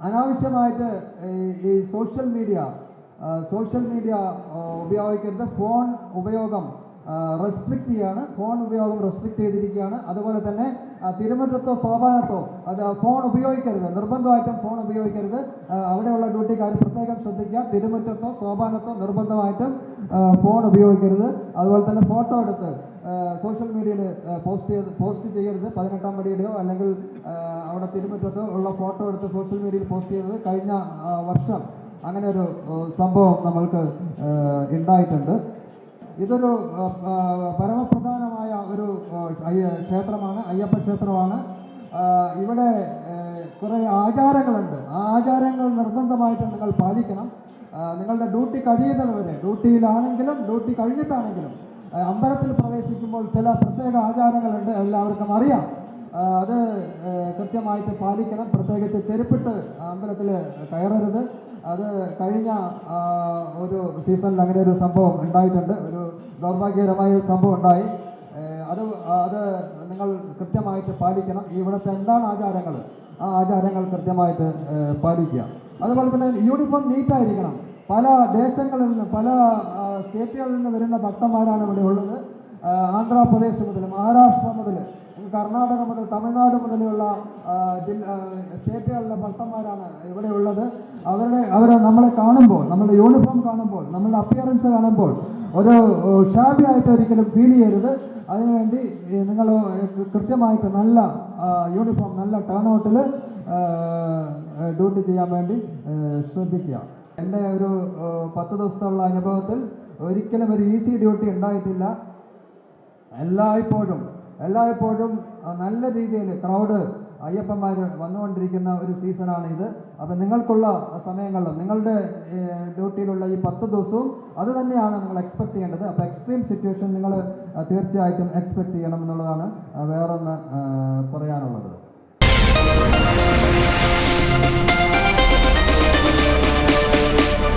അനാവശ്യമായിട്ട് ഈ social media ഉപയോഗിക്കരുത്. ഫോൺ ഉപയോഗം റെസ്ട്രിക്റ്റ് ചെയ്യാണ്. ഫോൺ ഉപയോഗം റെസ്ട്രിക്റ്റ് ചെയ്തിരിക്കുകയാണ്. അതുപോലെ തന്നെ തിരുമുറ്റത്തോ സോപാനത്തോ അത് ഫോൺ ഉപയോഗിക്കരുത്. നിർബന്ധമായിട്ടും ഫോൺ ഉപയോഗിക്കരുത്. അവിടെയുള്ള ഡ്യൂട്ടിക്കാർ പ്രത്യേകം ശ്രദ്ധിക്കുക. തിരുമുറ്റത്തോ സോപാനത്തോ നിർബന്ധമായിട്ടും ഫോൺ ഉപയോഗിക്കരുത്. അതുപോലെ തന്നെ ഫോട്ടോ എടുത്ത് സോഷ്യൽ മീഡിയയിൽ പോസ്റ്റ് ചെയ്യരുത്. 18-ാം പടിയുടെയോ അല്ലെങ്കിൽ അവിടെ തിരുമുറ്റത്തോ ഉള്ള ഫോട്ടോ എടുത്ത് സോഷ്യൽ മീഡിയയിൽ പോസ്റ്റ് ചെയ്തത് കഴിഞ്ഞ വർഷം അങ്ങനെ ഒരു സംഭവം നമ്മൾക്ക് ഉണ്ടായിട്ടുണ്ട്. ഇതൊരു പരമപ്രധാനമായ ഒരു ക്ഷേത്രമാണ്, അയ്യപ്പ ക്ഷേത്രമാണ്. ഇവിടെ കുറേ ആചാരങ്ങളുണ്ട്. ആ ആചാരങ്ങൾ നിർബന്ധമായിട്ട് നിങ്ങൾ പാലിക്കണം. നിങ്ങളുടെ ഡ്യൂട്ടി കഴിയുന്നത് വരെ, ഡ്യൂട്ടിയിലാണെങ്കിലും ഡ്യൂട്ടി കഴിഞ്ഞിട്ടാണെങ്കിലും അമ്പലത്തിൽ പ്രവേശിക്കുമ്പോൾ ചില പ്രത്യേക ആചാരങ്ങളുണ്ട്, എല്ലാവർക്കും അറിയാം. അത് കൃത്യമായിട്ട് പാലിക്കണം. പ്രത്യേകിച്ച് ചെരുപ്പിട്ട് അമ്പലത്തിൽ കയറരുത്. അത് കഴിഞ്ഞ ഒരു സീസണിൽ അങ്ങനെ ഒരു സംഭവം ഉണ്ടായിട്ടുണ്ട്. ഒരു ദൗർഭാഗ്യകരമായ ഒരു സംഭവം ഉണ്ടായി. അത് നിങ്ങൾ കൃത്യമായിട്ട് പാലിക്കണം. ഇവിടുത്തെ എന്താണ് ആചാരങ്ങൾ, ആ ആചാരങ്ങൾ കൃത്യമായിട്ട് പാലിക്കുക. അതുപോലെ തന്നെ യൂണിഫോം നീറ്റായിരിക്കണം. പല ദേശങ്ങളിൽ നിന്ന്, പല സ്റ്റേറ്റുകളിൽ നിന്ന് വരുന്ന ഭക്തന്മാരാണ് ഇവിടെ ഉള്ളത്. ആന്ധ്രാപ്രദേശ് മുതൽ, മഹാരാഷ്ട്ര മുതൽ, കർണാടക മുതൽ, തമിഴ്നാട് മുതലുള്ള സ്റ്റേറ്റുകളിലെ ഭക്തന്മാരാണ് ഇവിടെ ഉള്ളത്. അവരെ നമ്മളെ കാണുമ്പോൾ, നമ്മളുടെ യൂണിഫോം കാണുമ്പോൾ, നമ്മളുടെ അപ്പിയറൻസ് കാണുമ്പോൾ ഒരു ഷാബി ആയിട്ട് ഒരിക്കലും ഫീൽ ചെയ്യരുത്. അതിനുവേണ്ടി നിങ്ങൾ കൃത്യമായിട്ട് നല്ല യൂണിഫോം, നല്ല ടേൺ ഔട്ടിൽ ഡ്യൂട്ടി ചെയ്യാൻ വേണ്ടി ശ്രദ്ധിക്കുക. എൻ്റെ ഒരു 10 ദിവസത്തുള്ള അനുഭവത്തിൽ ഒരിക്കലും ഒരു ഈസി ഡ്യൂട്ടി ഉണ്ടായിട്ടില്ല. എല്ലായ്പ്പോഴും നല്ല രീതിയിൽ ക്രൗഡ് അയ്യപ്പന്മാർ വന്നുകൊണ്ടിരിക്കുന്ന ഒരു സീസണാണ് ഇത്. അപ്പം നിങ്ങൾക്കുള്ള സമയങ്ങളിലും നിങ്ങളുടെ ഡ്യൂട്ടിയിലുള്ള ഈ 10 ദിവസവും അത് തന്നെയാണ് നിങ്ങൾ എക്സ്പെക്ട് ചെയ്യേണ്ടത്. അപ്പോൾ എക്സ്ട്രീം സിറ്റുവേഷൻ നിങ്ങൾ തീർച്ചയായിട്ടും എക്സ്പെക്ട് ചെയ്യണം എന്നുള്ളതാണ് വേറൊന്ന് പറയാനുള്ളത്.